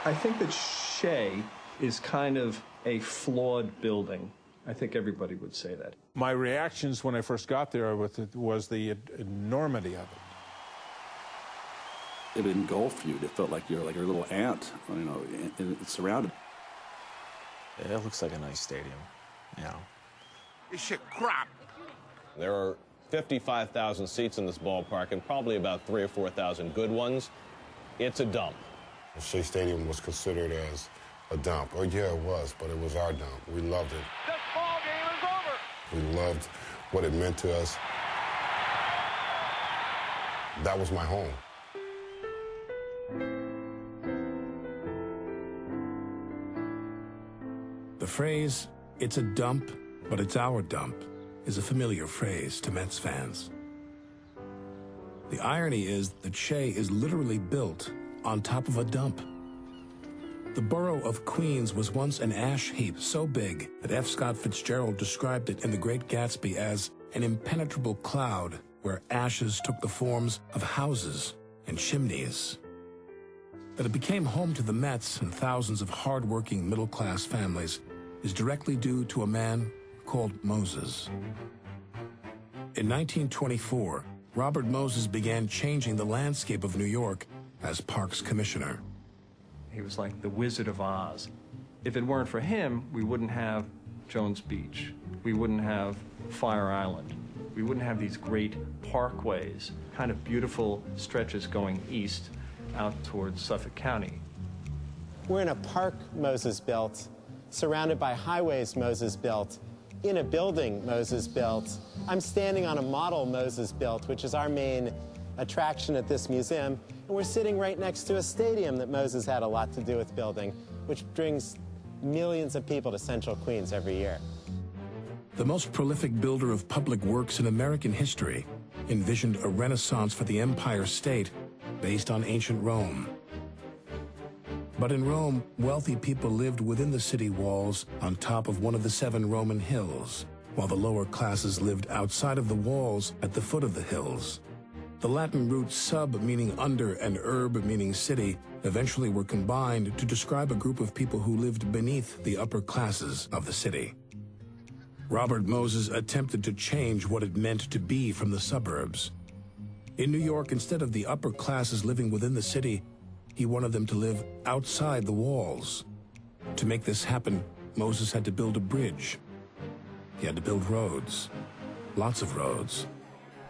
I think that Shea is kind of a flawed building. I think everybody would say that. My reactions when I first got there was the enormity of it. It engulfed you. It felt like you're like a little ant, you know, and it's surrounded. It looks like a nice stadium, you know. This shit crap. There are 55,000 seats in this ballpark and probably about 3,000 or 4,000 good ones. It's a dump. Shea Stadium was considered as a dump. Oh, yeah, it was, but it was our dump. We loved it. This ball game is over. We loved what it meant to us. That was my home. The phrase, "It's a dump, but it's our dump," is a familiar phrase to Mets fans. The irony is that Shea is literally built on top of a dump. The borough of Queens was once an ash heap so big that F. Scott Fitzgerald described it in The Great Gatsby as an impenetrable cloud where ashes took the forms of houses and chimneys. That it became home to the Mets and thousands of hard-working middle-class families is directly due to a man called Moses. In 1924, Robert Moses began changing the landscape of New York as Parks Commissioner. He was like the Wizard of Oz. If it weren't for him, we wouldn't have Jones Beach. We wouldn't have Fire Island. We wouldn't have these great parkways, kind of beautiful stretches going east out towards Suffolk County. We're in a park Moses built, surrounded by highways Moses built, in a building Moses built. I'm standing on a model Moses built, which is our main attraction at this museum, and we're sitting right next to a stadium that Moses had a lot to do with building, which brings millions of people to Central Queens every year. The most prolific builder of public works in American history envisioned a renaissance for the Empire State based on ancient Rome. But in Rome, wealthy people lived within the city walls on top of one of the 7 Roman hills, while the lower classes lived outside of the walls at the foot of the hills. The Latin roots sub meaning under and urb meaning city eventually were combined to describe a group of people who lived beneath the upper classes of the city. Robert Moses attempted to change what it meant to be from the suburbs. In New York, instead of the upper classes living within the city, he wanted them to live outside the walls. To make this happen, Moses had to build a bridge. He had to build roads, lots of roads.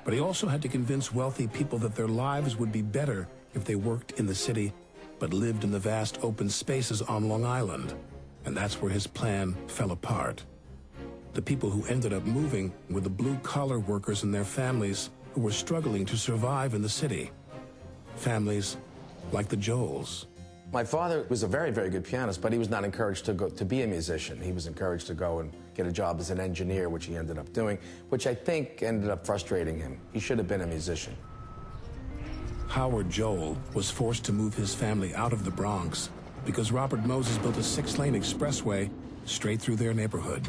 But he also had to convince wealthy people that their lives would be better if they worked in the city, but lived in the vast open spaces on Long Island. And that's where his plan fell apart. The people who ended up moving were the blue-collar workers and their families who were struggling to survive in the city. Families like the Joels. My father was a very, very good pianist, but he was not encouraged to be a musician. He was encouraged to go and get a job as an engineer, which he ended up doing, which I think ended up frustrating him. He should have been a musician. Howard Joel was forced to move his family out of the Bronx because Robert Moses built a 6-lane expressway straight through their neighborhood.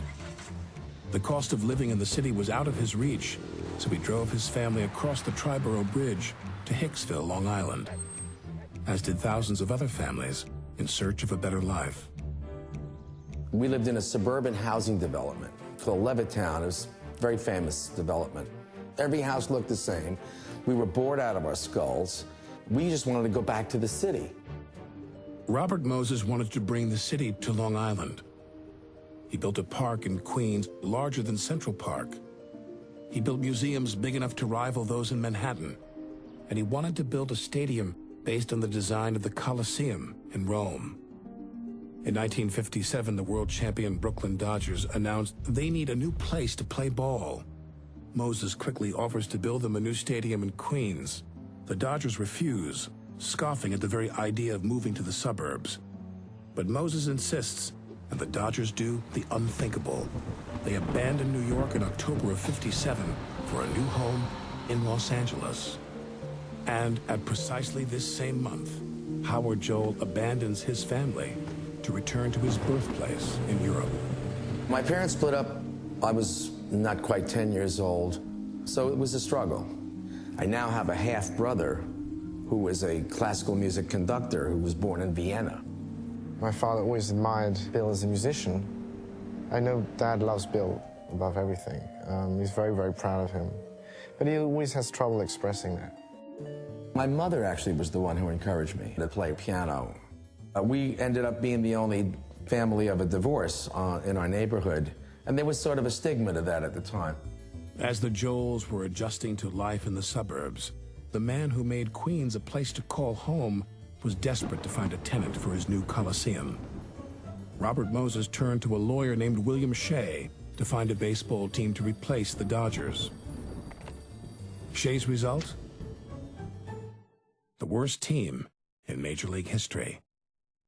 The cost of living in the city was out of his reach, so he drove his family across the Triborough Bridge to Hicksville, Long Island, as did thousands of other families in search of a better life. We lived in a suburban housing development called Levittown. It was a very famous development. Every house looked the same. We were bored out of our skulls. We just wanted to go back to the city. Robert Moses wanted to bring the city to Long Island. He built a park in Queens larger than Central Park. He built museums big enough to rival those in Manhattan. And he wanted to build a stadium based on the design of the Colosseum in Rome. In 1957, the world champion Brooklyn Dodgers announced they need a new place to play ball. Moses quickly offers to build them a new stadium in Queens. The Dodgers refuse, scoffing at the very idea of moving to the suburbs. But Moses insists, and the Dodgers do the unthinkable. They abandon New York in October of '57 for a new home in Los Angeles. And at precisely this same month, Howard Joel abandons his family to return to his birthplace in Europe. My parents split up. I was not quite 10 years old, so it was a struggle. I now have a half-brother who is a classical music conductor who was born in Vienna. My father always admired Bill as a musician. I know Dad loves Bill above everything. He's very, very proud of him. But he always has trouble expressing that. My mother actually was the one who encouraged me to play piano. We ended up being the only family of a divorce in our neighborhood, and there was sort of a stigma to that at the time. As the Joels were adjusting to life in the suburbs, the man who made Queens a place to call home was desperate to find a tenant for his new Coliseum. Robert Moses turned to a lawyer named William Shea to find a baseball team to replace the Dodgers. Shea's result? The worst team in Major League history.